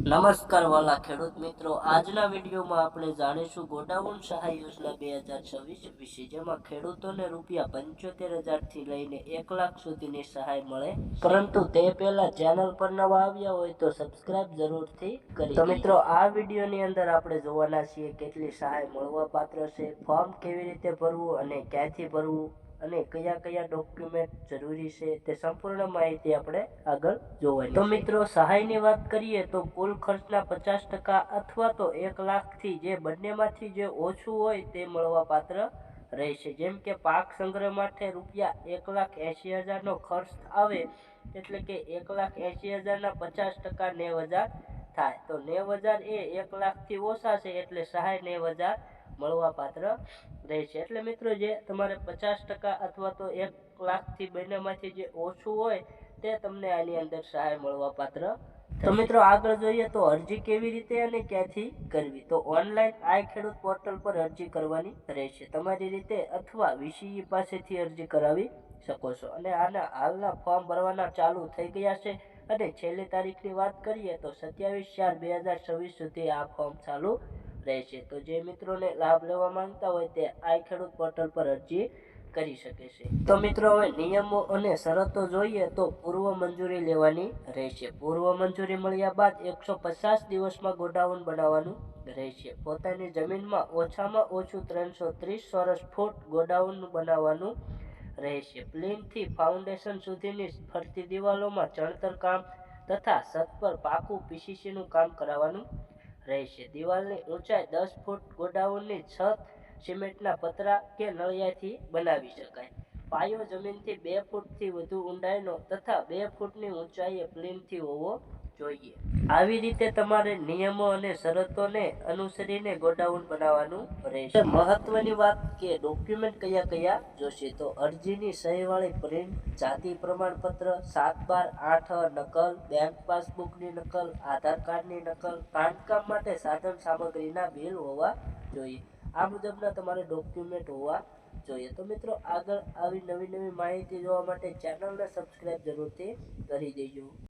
નમસ્કાર વાલા ખેડૂત મિત્રો, આજના વિડીયોમાં આપણે જાણીશું ગોડાઉન સહાય યોજના 2026 વિશે, જેમાં ખેડૂતોને ₹75,000 થી લઈને 1 લાખ સુધીની સહાય મળે। પરંતુ તે પહેલા ચેનલ પર નવા આવ્યા હોય તો સબસ્ક્રાઇબ જરૂરથી કરી તો મિત્રો, આ વિડીયોની અંદર આપણે જોવાના છીએ કેટલી સહાય મળવા પાત્ર છે, ફોર્મ કેવી રીતે ભરવું અને ક્યાંથી ભરવું અને કયા કયા ડોક્યુમેન્ટ જરૂરી છે, તે સંપૂર્ણ માહિતી આપણે આગળ જોવાની તો મિત્રો, સહાયની વાત કરીએ તો કુલ ખર્ચના 50% અથવા તો 1 લાખથી જે બંનેમાંથી જે ઓછું હોય તે મળવા પાત્ર રહેશે। જેમ કે પાક સંગ્રહ માટે ₹1,80,000 નો ખર્ચ આવે, એટલે કે 1,80,000 ના 50% 90,000 થાય, તો 90,000 એ 1 લાખથી ઓછા છે, એટલે સહાય 90,000 મળવા પાત્ર રહેશે। એટલે મિત્રો, જે તમારે 50% અથવા તો 1 લાખથી બંનેમાંથી જે ઓછું હોય તે તમને આની અંદર સહાય મળવા પાત્ર। તો મિત્રો, આગળ જોઈએ તો અરજી કેવી રીતે અને ક્યાંથી કરવી, તો ઓનલાઈન આઈ ખેડૂત પોર્ટલ પર અરજી કરવાની રહેશે તમારી રીતે, અથવા વીસીઈ પાસેથી અરજી કરાવી શકો છો। અને આના હાલના ફોર્મ ભરવાના ચાલુ થઈ ગયા છે, અને છેલ્લી તારીખની વાત કરીએ તો 27/4/2026 સુધી આ ફોર્મ ચાલુ રહેશે। તો જે મિત્રોને લાભ લેવા માંગતા હોય તે આઈ ખેડૂત પોર્ટલ પર અરજી કરી શકે છે। તો મિત્રો, હવે નિયમો અને શરતો જોઈએ તો પૂર્વ મંજૂરી લેવાની રહેશે। પૂર્વ મંજૂરી મળ્યા બાદ 150 દિવસમાં ગોડાઉન બનાવવાનું રહેશે। પોતાની જમીનમાં ઓછામાં ઓછું 330 ચોરસ ફૂટ ગોડાઉન બનાવવાનું રહેશે। પ્લીનથી ફાઉન્ડેશન સુધીની ફરતી દિવાલોમાં ચણતર કામ તથા છત પર પાકું પીસીસીનું કામ કરાવવાનું રહેશે। દિવાલની ઊંચાઈ 10 ફૂટ। ગોડાઉનની છત સિમેન્ટના પતરા કે નળિયાથી બનાવી શકાય। પાયો જમીનથી 2 ફૂટથી વધુ ઊંડાઈનો તથા 2 ફૂટની ઊંચાઈએ પ્લીનથી હોવો જોઈએ। આવી રીતે તમારે નિયમો અને શરતોને અનુસરીને ગોડાઉન બનાવવાનું રહેશે। મહત્વની વાત કે ડોક્યુમેન્ટ કયા કયા જોશે, તો અરજીની સહીવાળી પ્રિન્ટ, જાતિ પ્રમાણપત્ર, 7/12/8 નકલ, બેંક પાસબુકની નકલ, આધાર કાર્ડની નકલ, બાંધકામ માટે સાધન સામગ્રીના બિલ હોવા જોઈએ। આ મુજબના તમારે ડોક્યુમેન્ટ હોવા જોઈએ। તો મિત્રો, આગળ આવી નવી માહિતી જોવા માટે ચેનલને સબસ્ક્રાઇબ જરૂરથી કરી દેજો।